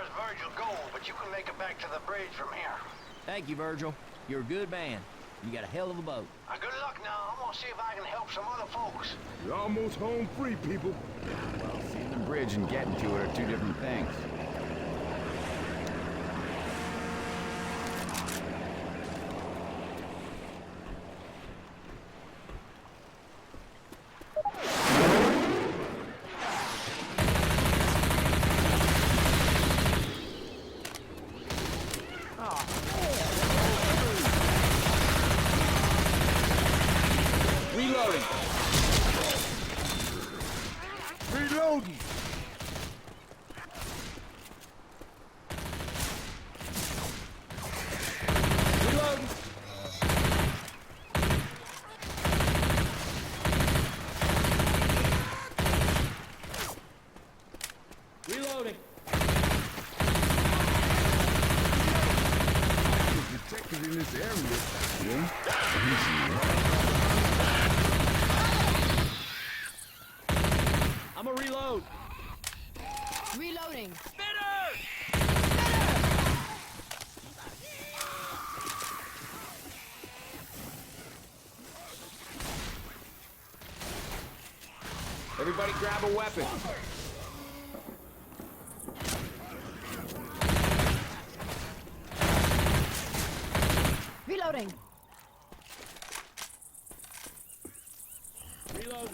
as Virgil go, but you can make it back to the bridge from here. Thank you, Virgil. You're a good man. You got a hell of a boat. Good luck now. I'm gonna see if I can help some other folks. You're almost home free, people. Well, seeing the bridge and getting to it are two different things. Reloading. Reloading. Reloading. Reloading. Detected in this area. Yeah. I'm a reload. Reloading. Everybody grab a weapon. Reloading. Reload.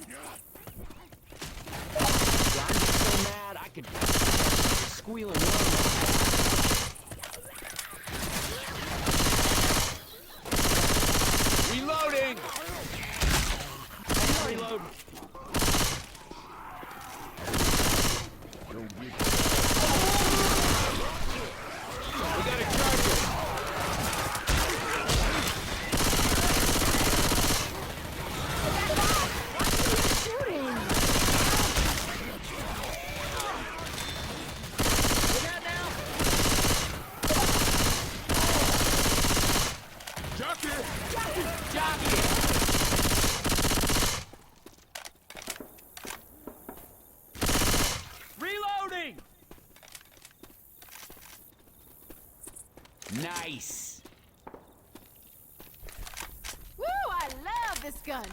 I'm so mad I could squeal and Reloading! reload. We got a charger! Reloading! Nice! Woo! I love this gun.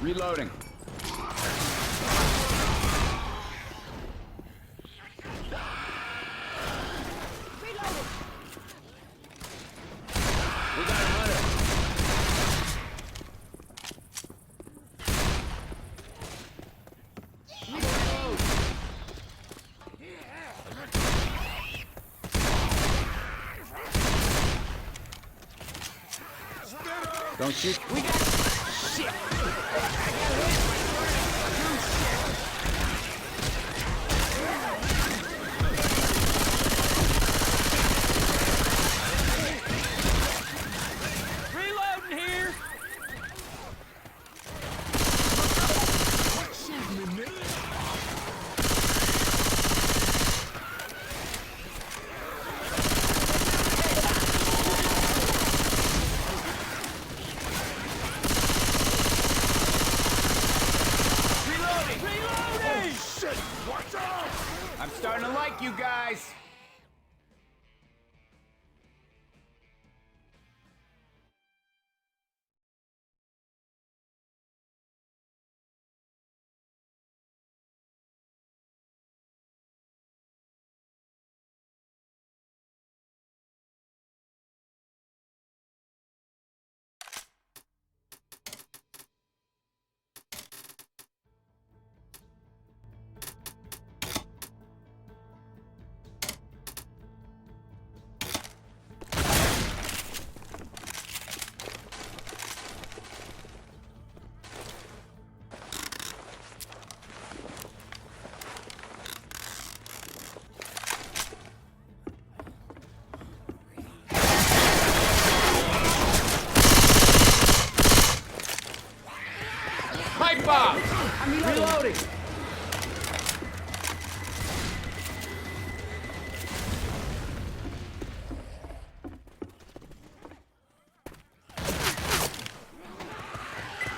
Reloading. Reloading. We got a hunter. Don't shoot. We got shit. Reloading here!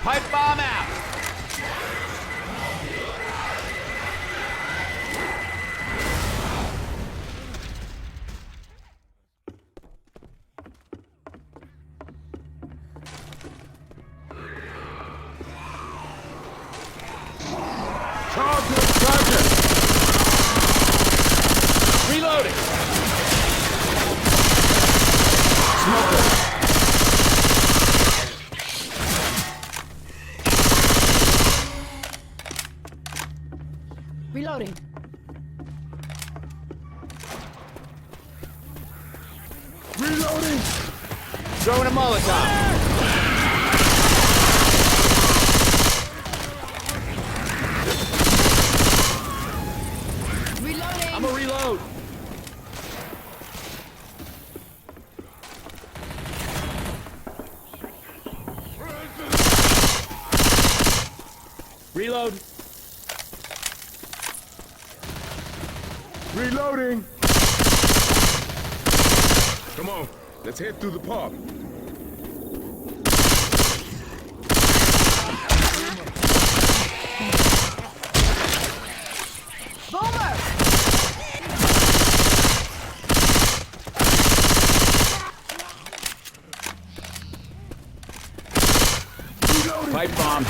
Pipe bomb out! Charger! Reloading! Reloading. Reloading! Throwing a Molotov. Reloading. I'm a reload. Reload. Reloading! Come on, let's head through the park. Boomer. Pipe bomb.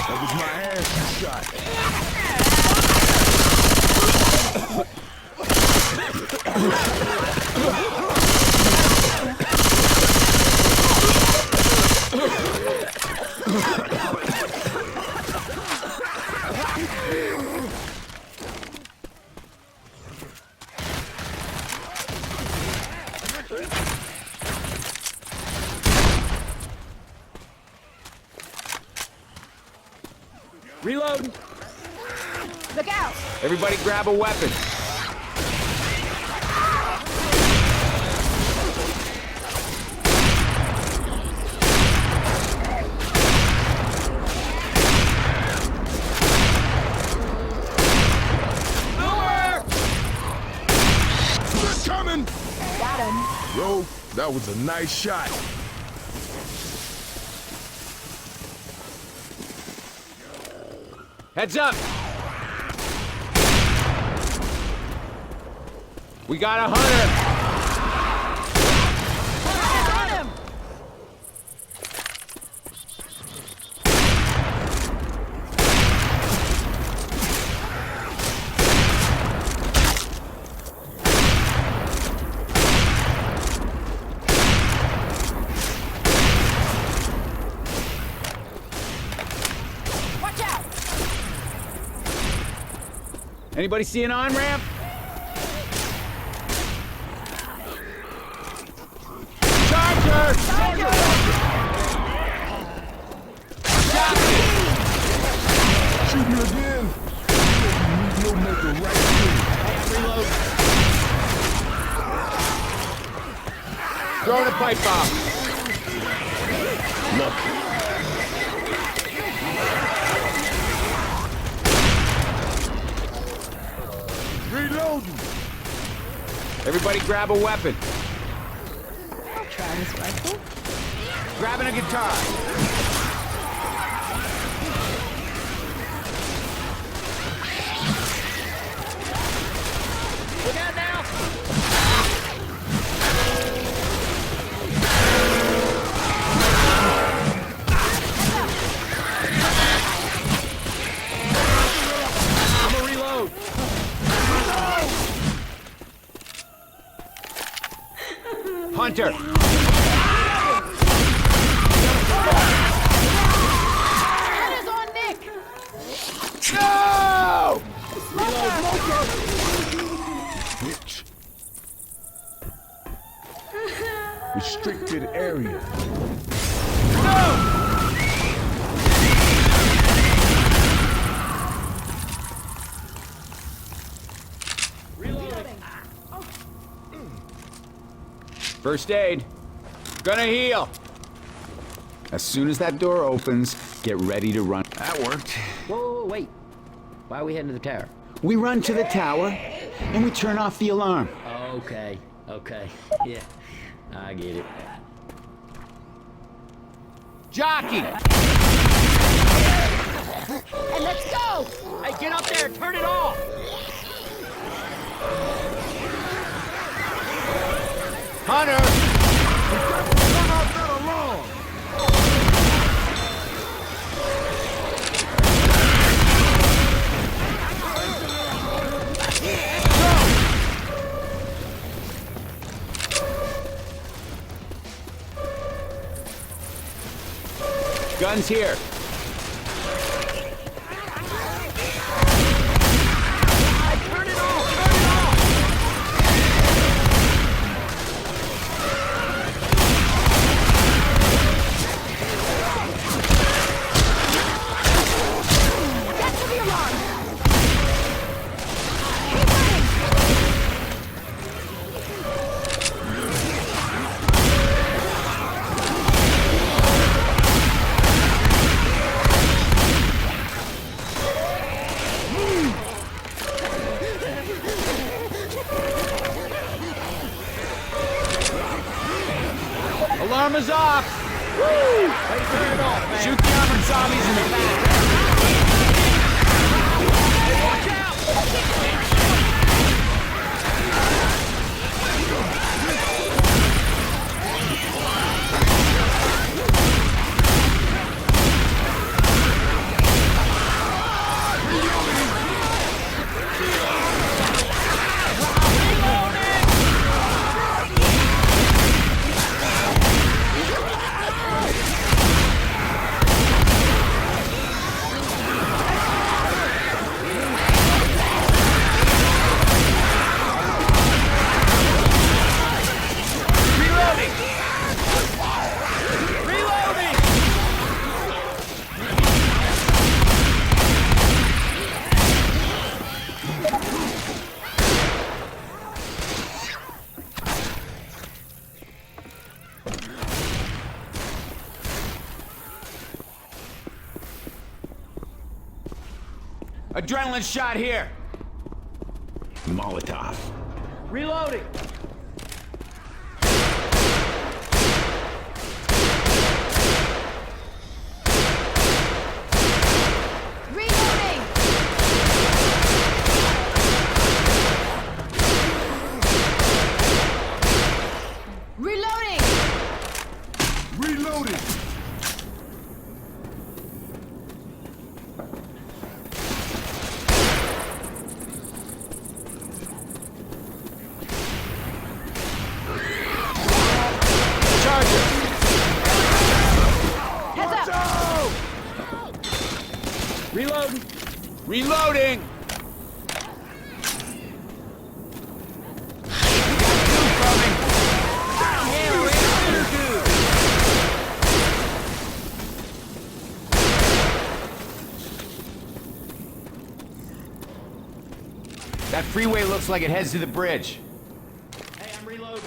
That was my ass you shot. Reload. Look out. Everybody grab a weapon. They're coming! Got him. Yo, that was a nice shot. Heads up! We got a hunter! Got him. Watch out. Anybody see an on-ramp? Charger! Shoot me again. You'll make the right Reload. Throwing a pipe bomb. Reloading! Everybody grab a weapon. I'll try this rifle. Grabbing a guitar. Look out now. I'm a reload. Hunter! Hunter's on Nick. No! Bitch. Restricted area. First aid. Gonna heal. As soon as that door opens, get ready to run. That worked. Whoa, wait. Why are we heading to the tower? We run to the tower, and we turn off the alarm. Okay. Yeah. I get it. Jockey! And let's go! Hey, get up there! Turn it off! Hunter! Turn off that alarm! Guns here. Turn it off! Turn it off! Get to the alarm! Keep running! Alarm is off! Hey, turn it off, man! Shoot the armored zombies in the back! Watch out! Reloading! Reloading! Adrenaline shot here! Molotov. Reloading! Reloading! Reloading! Reloading! Charger! Heads up! Reloading! Reloading! That freeway looks like it heads to the bridge. Hey, I'm reloading.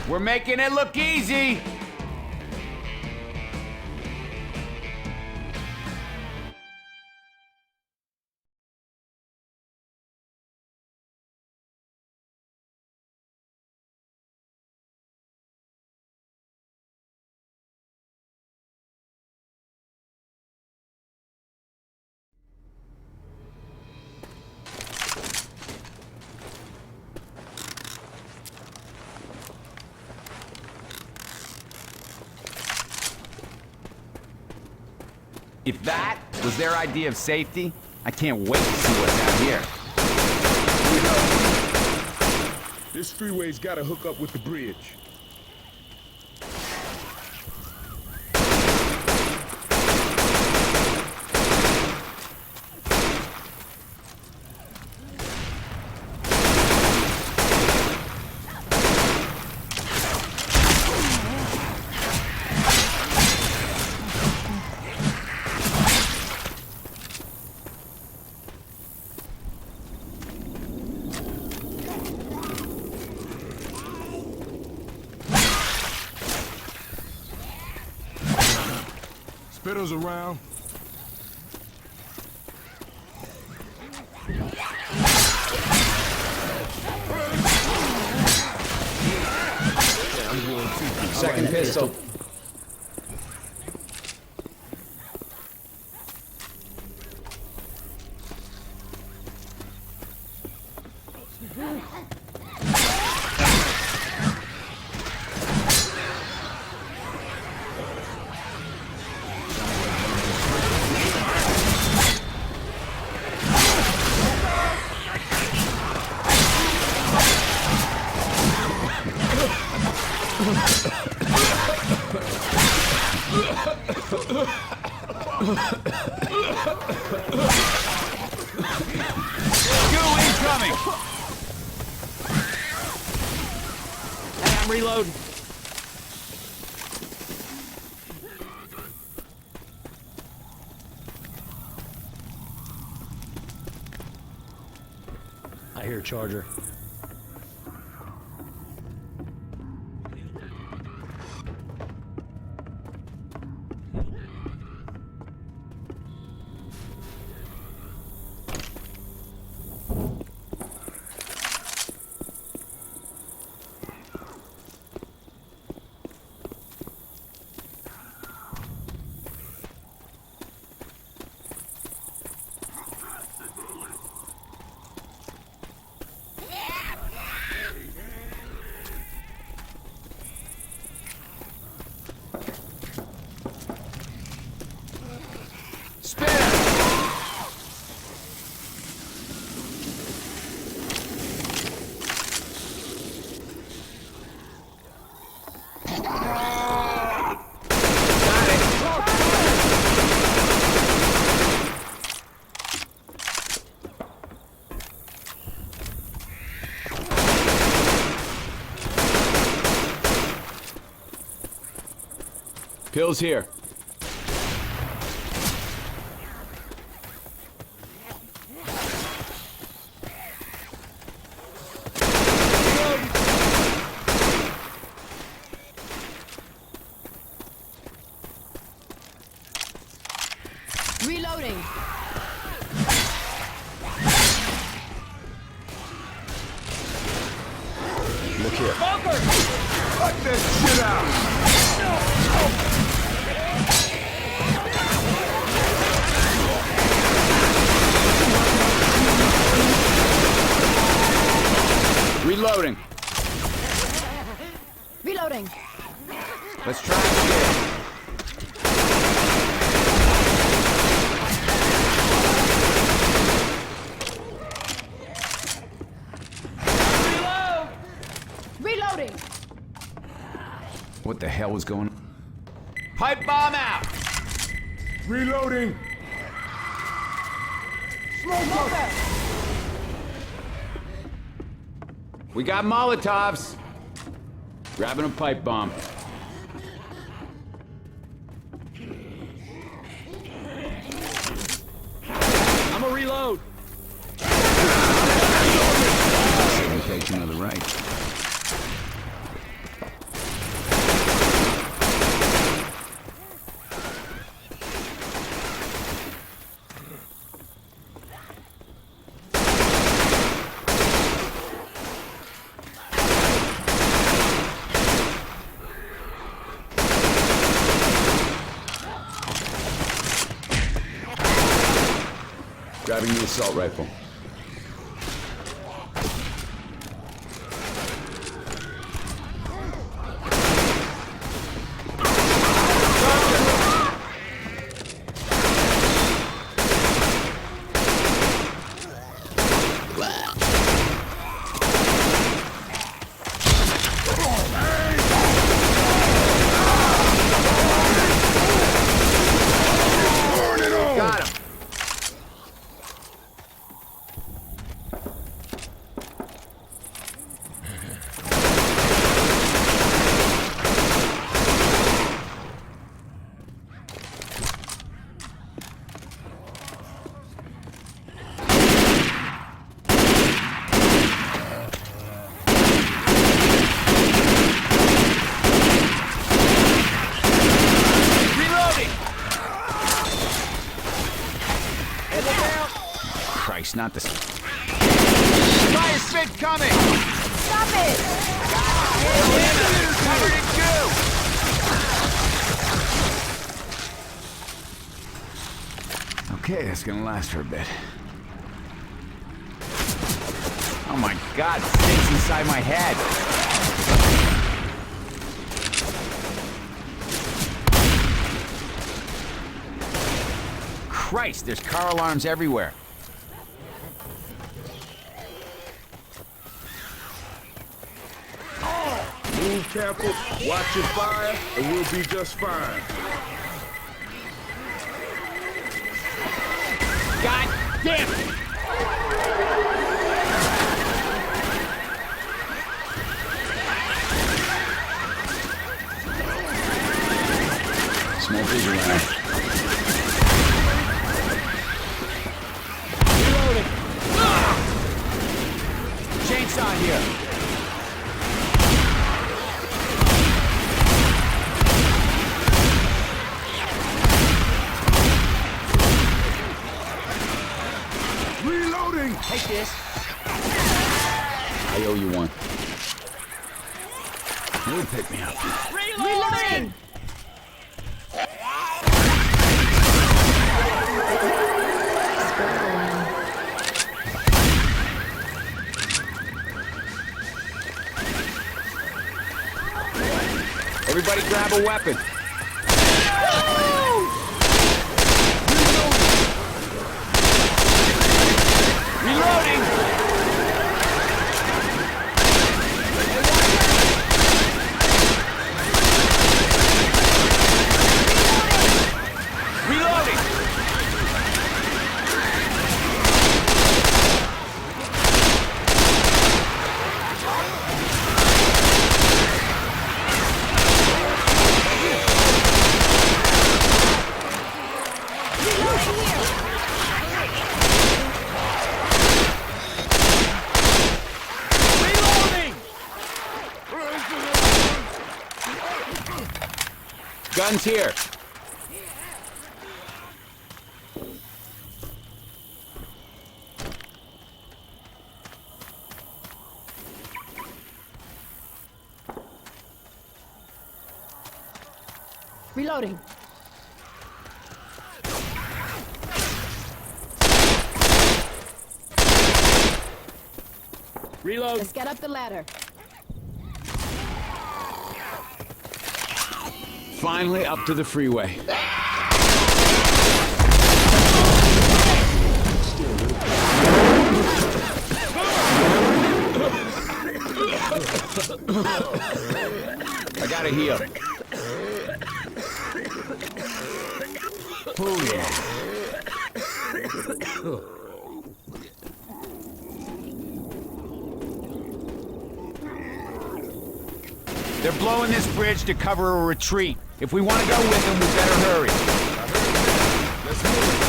We're making it look easy! If that was their idea of safety, I can't wait to see what's out here. This freeway's gotta hook up with the bridge. Spitters around. second pistol. Goo incoming! Hey, I'm reloading. I hear Charger. Pills here. Reloading. Look here. Cut that shit out! Reloading. Reloading. Let's try it again. Reloading. What the hell was going on? Pipe bomb out! Reloading! Smoker. We got Molotovs. Grabbing a pipe bomb. I'm a reload. Salutation of the right. Grabbing the assault rifle. Got him. Christ, not this. Fire spit coming! Stop it. Covered in goo! Okay, that's gonna last for a bit. Oh my god, it stinks inside my head. Christ, there's car alarms everywhere. Move careful, watch your fire, and we'll be just fine. God damn it! Smokers around. Reloading! Chainsaw here. Reloading! Take this. I owe you one. You'll pick me up. Reloading! Everybody grab a weapon. Reloading! Reloading! Reloading! Guns here. Reloading. Reload. Let's get up the ladder. Finally up to the freeway. I gotta heal. Oh yeah. They're blowing this bridge to cover a retreat. If we want to go with them, we better hurry. Let's move.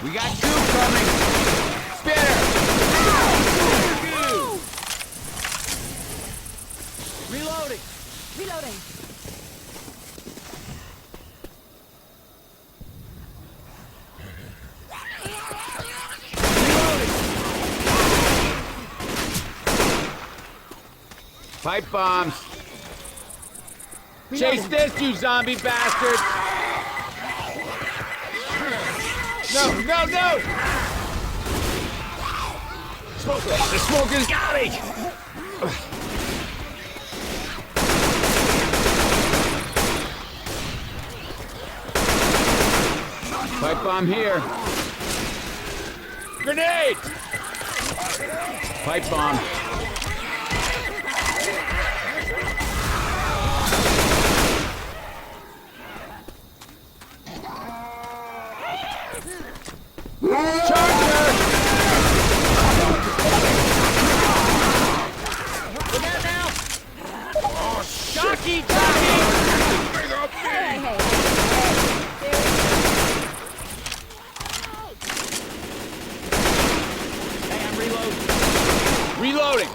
We got two coming. Spinner! Reloading. Reloading. Pipe bombs. Chase this, you zombie bastards! No, no, no! The smoker's got me! Pipe bomb here. Grenade! Pipe bomb. Charger! Look out now. Jockey! Jockey! Hey, hey. Hey, I'm reloading. Reloading!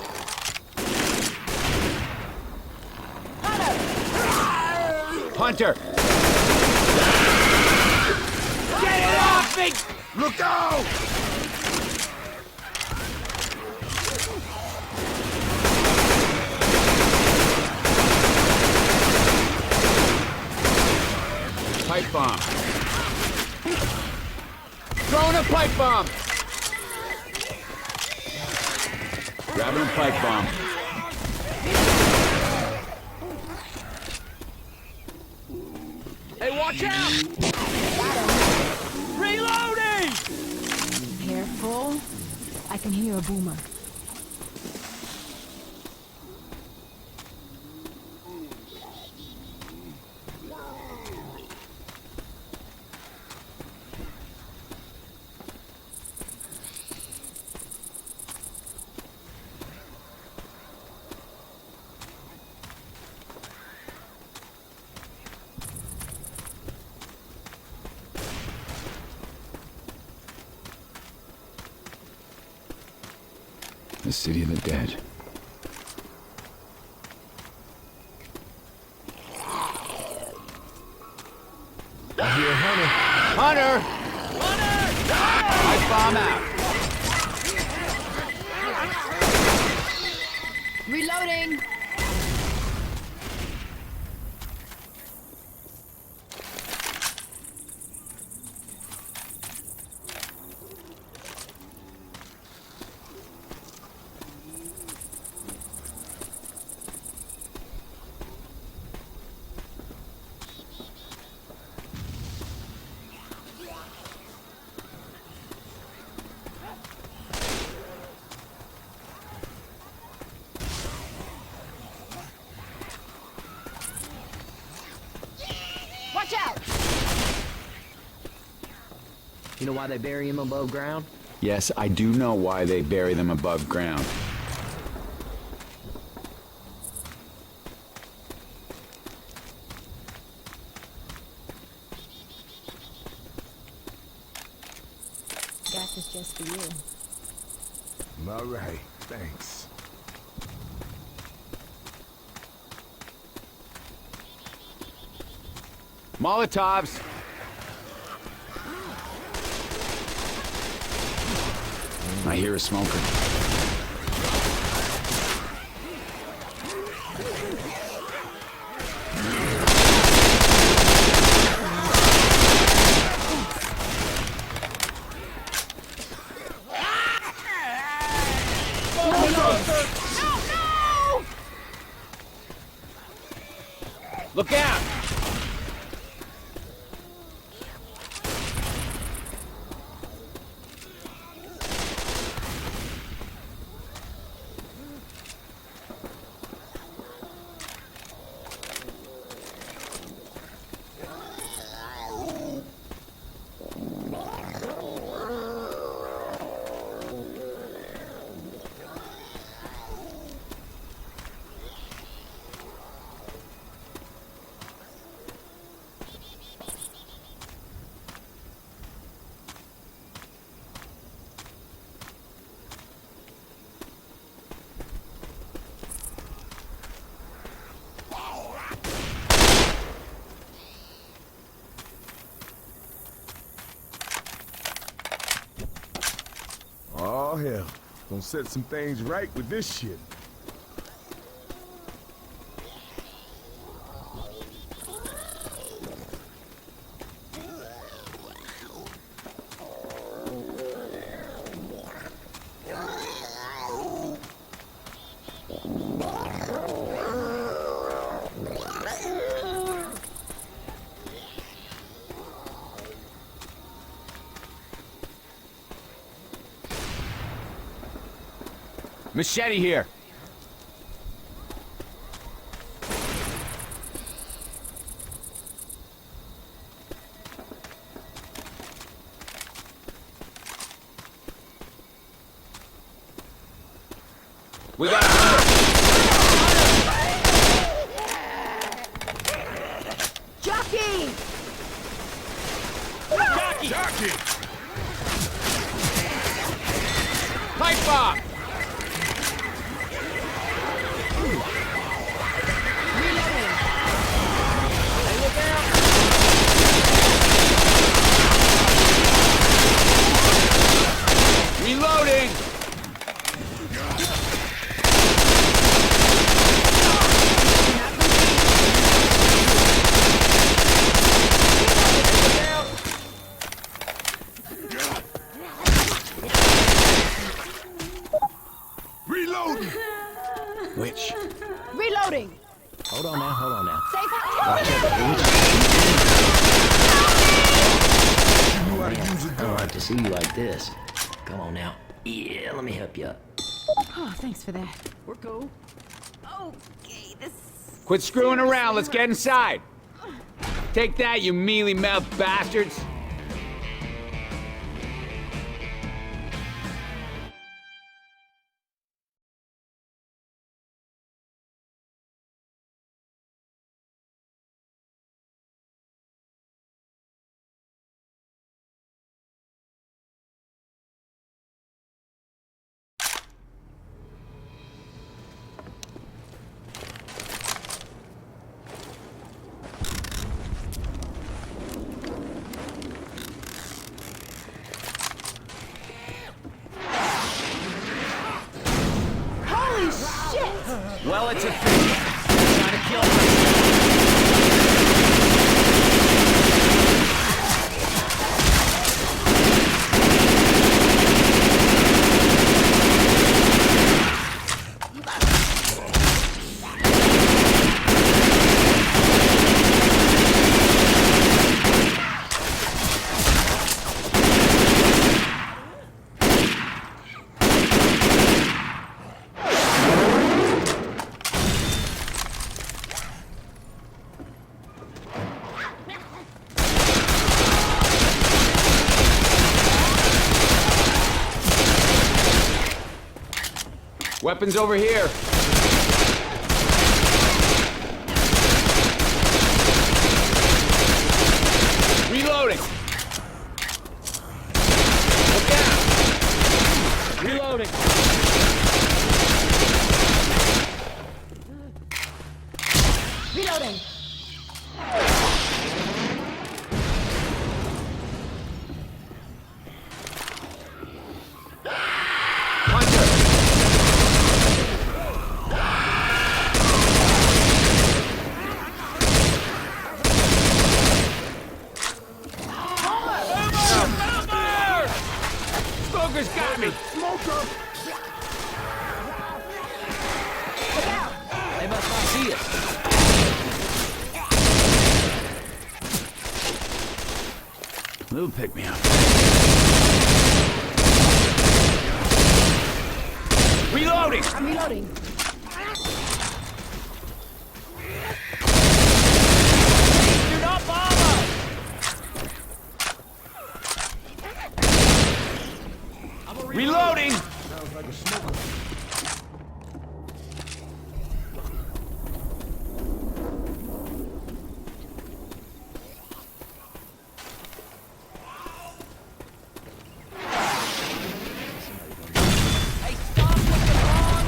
Hunter! Hunter! Get it off me! Look out! Pipe bomb. Throwing a pipe bomb! Grabbing a pipe bomb. Hey, watch out! Reloading! Careful. I can hear a boomer. The city of the dead. I hear Hunter. Hunter! Pipe bomb out. Reloading. Watch out! You know why they bury him above ground? Yes, I do know why they bury them above ground. Gas is just for you. All right, thanks. Molotovs! I hear a smoker. Look out! Oh, hell. Gonna set some things right with this shit. Machete here. We got Jockey! Jockey! pipe bomb. Reloading. Hey, look Hold on now. Safe house. You knew how to use a I don't gun. like to see you like this. Come on now. Yeah, let me help you up. Oh, thanks for that. We're cool. Okay, this. Quit screwing around. Let's get inside. Take that, you mealy-mouthed bastards. Holy shit! Well, it's a thing. Trying to kill me. Weapons over here. Reloading. Look out. Reloading. Reloading. Hunter. Smoker's got me. Smoker! They must not see us. Lou pick me up. Reloading. I'm reloading. Do not bomb us. Reloading. Sounds like a smoker.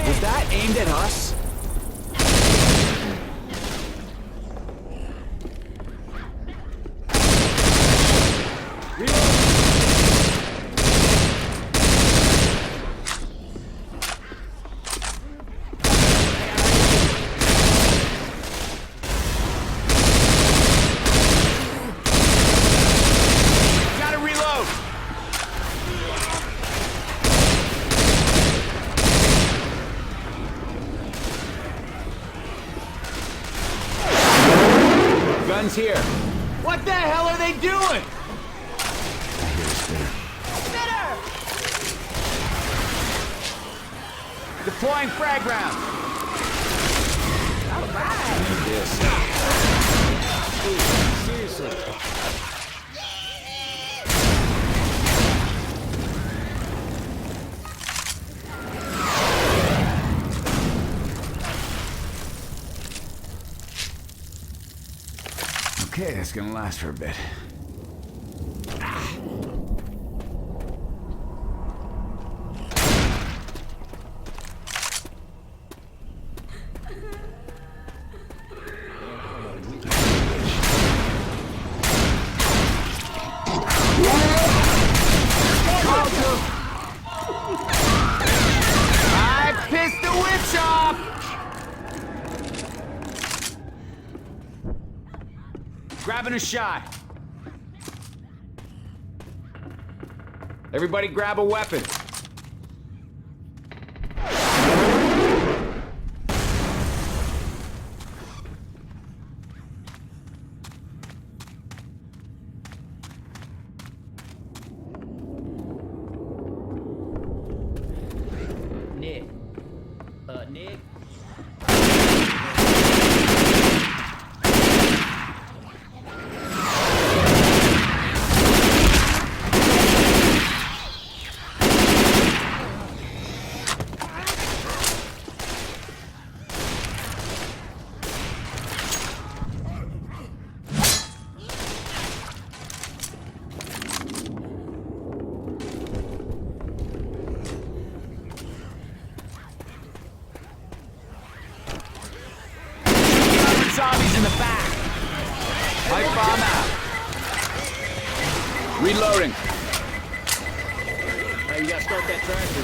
Was that aimed at us? Gotta reload. Guns here. What the hell are they doing? Spitter! Deploying frag round. All right. Seriously. Okay, that's gonna last for a bit. I pissed the witch off! Grabbing a shot. Everybody grab a weapon. Reloading. Now you gotta start that tractor.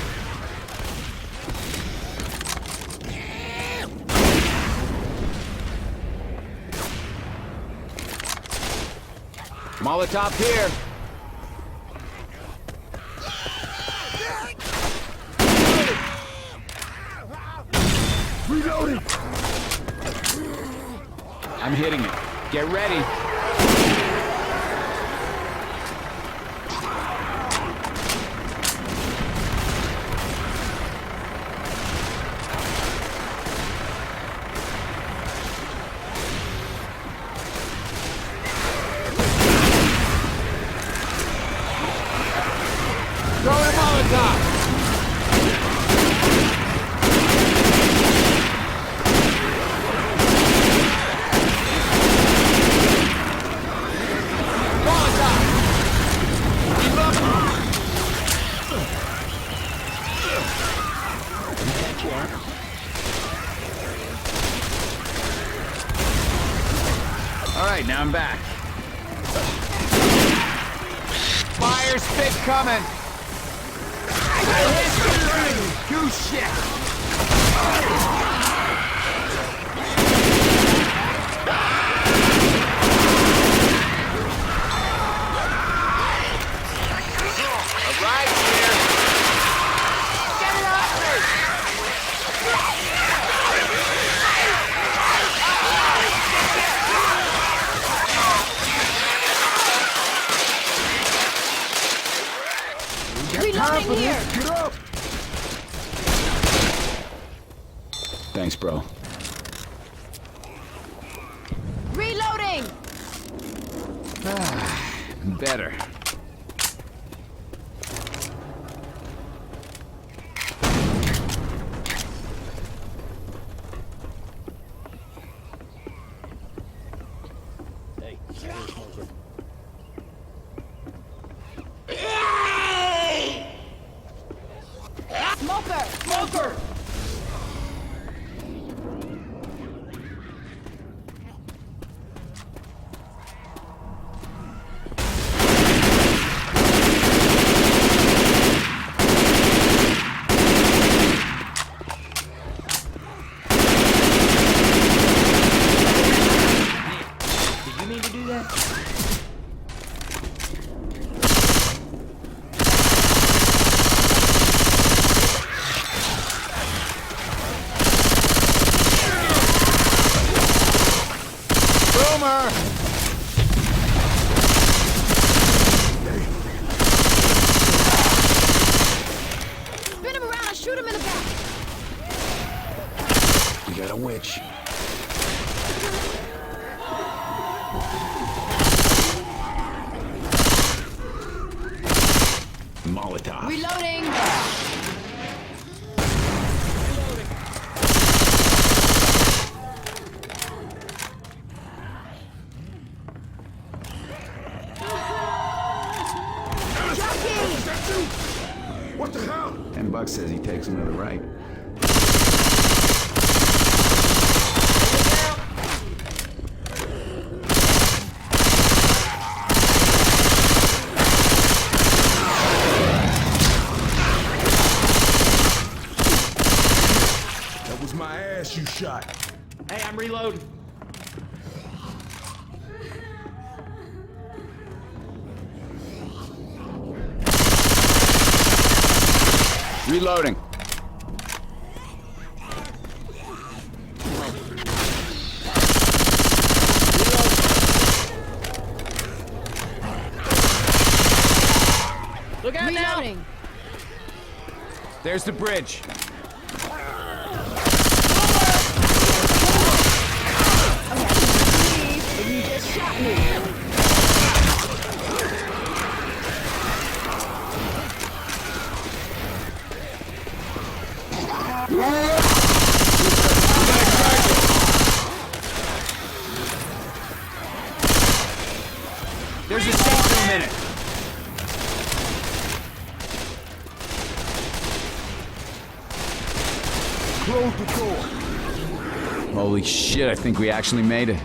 Molotov here. Reloading! I'm hitting it. Get ready. Throw in a Molotov. All right, now I'm back. Fire spit coming. Goose shit. All right, here. Get it off me. Reloading here. Get up! Thanks, bro. Reloading. Better. Hey, I hear smoker. Smoker. Smoker. Did you mean to do that? Boomer! Spin him around and shoot him in the back. We got a witch. Molotov. Reloading. What the hell? $10 says he takes him to the right. That was my ass you shot. Hey, I'm reloading. Reloading. Look out now! Reloading. There's the bridge. You just shot me. There's a safe room in it. Close the door. Holy shit, I think we actually made it.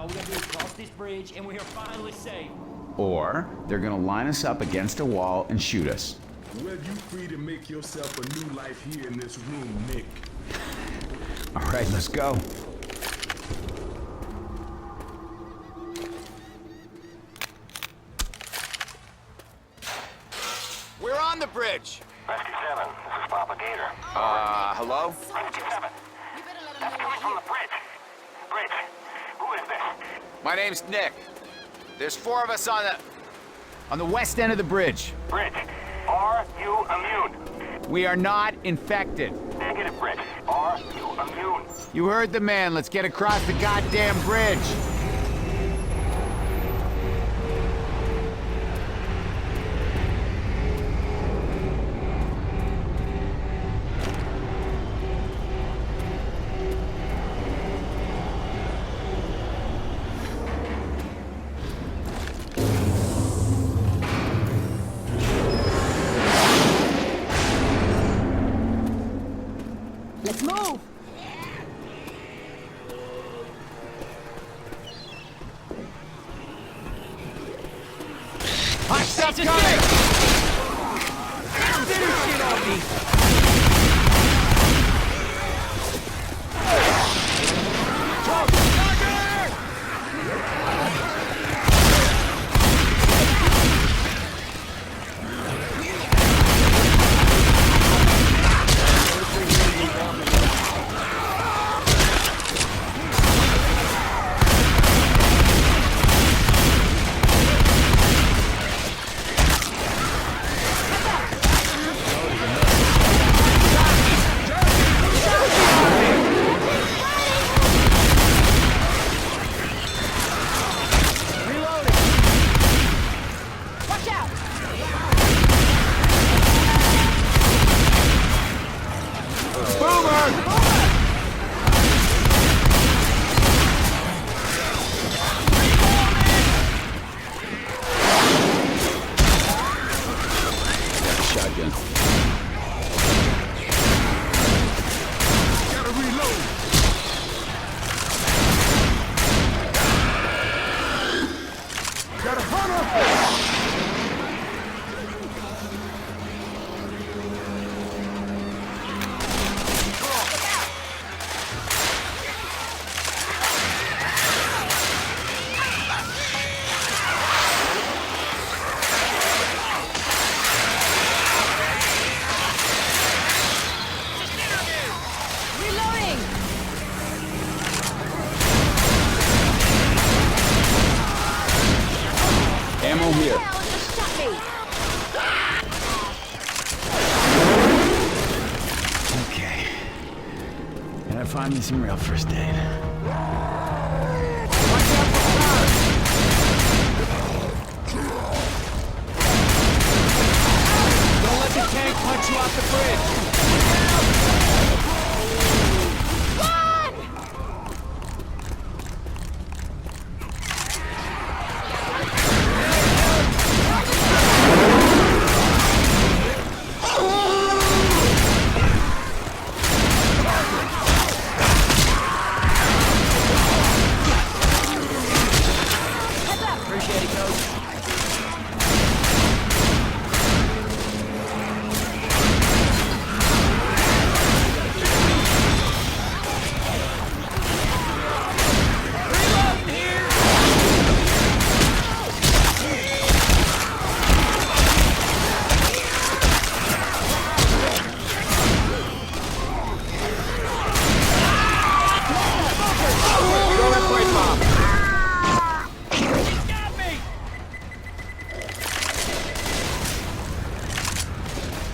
all we gotta do is cross this bridge, and we are finally safe. Or they're gonna line us up against a wall and shoot us. Well, you free to make yourself a new life here in this room, Nick. All right, let's go. We're on the bridge. Rescue 7, this is Papa Gator. Hello? Rescue 7, that's coming from the bridge. Bridge, who is this? My name's Nick. There's 4 of us on the west end of the bridge. Bridge, are you immune? We are not infected. Negative, Bridge. Are you immune? You heard the man. Let's get across the goddamn bridge. Let's move! Hot stuff coming! Shit on me! Watch out! Boomer! Shotgun. Gotta reload. Got a hunter. Reloading! Ammo here. Hell, it just shot me! Okay. Gotta find me some real first aid. Don't let the tank punch you off the bridge! Appreciate it, Coach.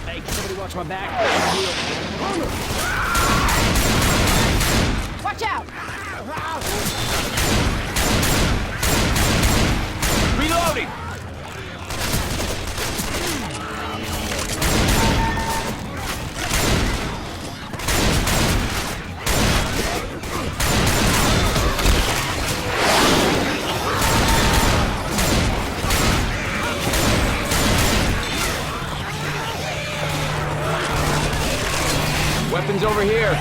Hey, can somebody watch my back? Watch out! Reloading! Weapons over here.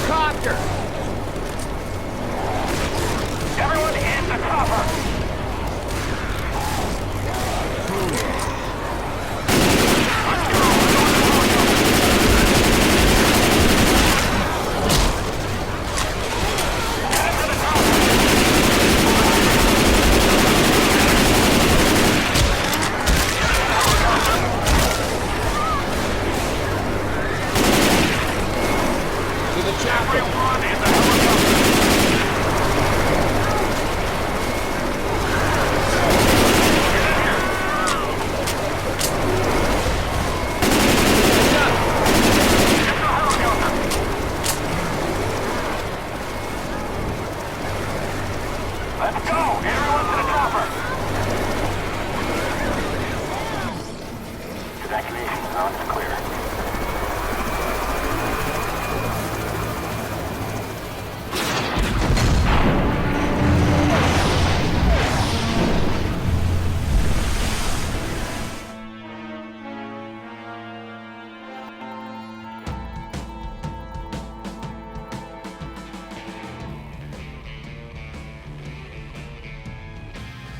copter! Everyone in the copper! To the chopper! Everyone in the helicopter!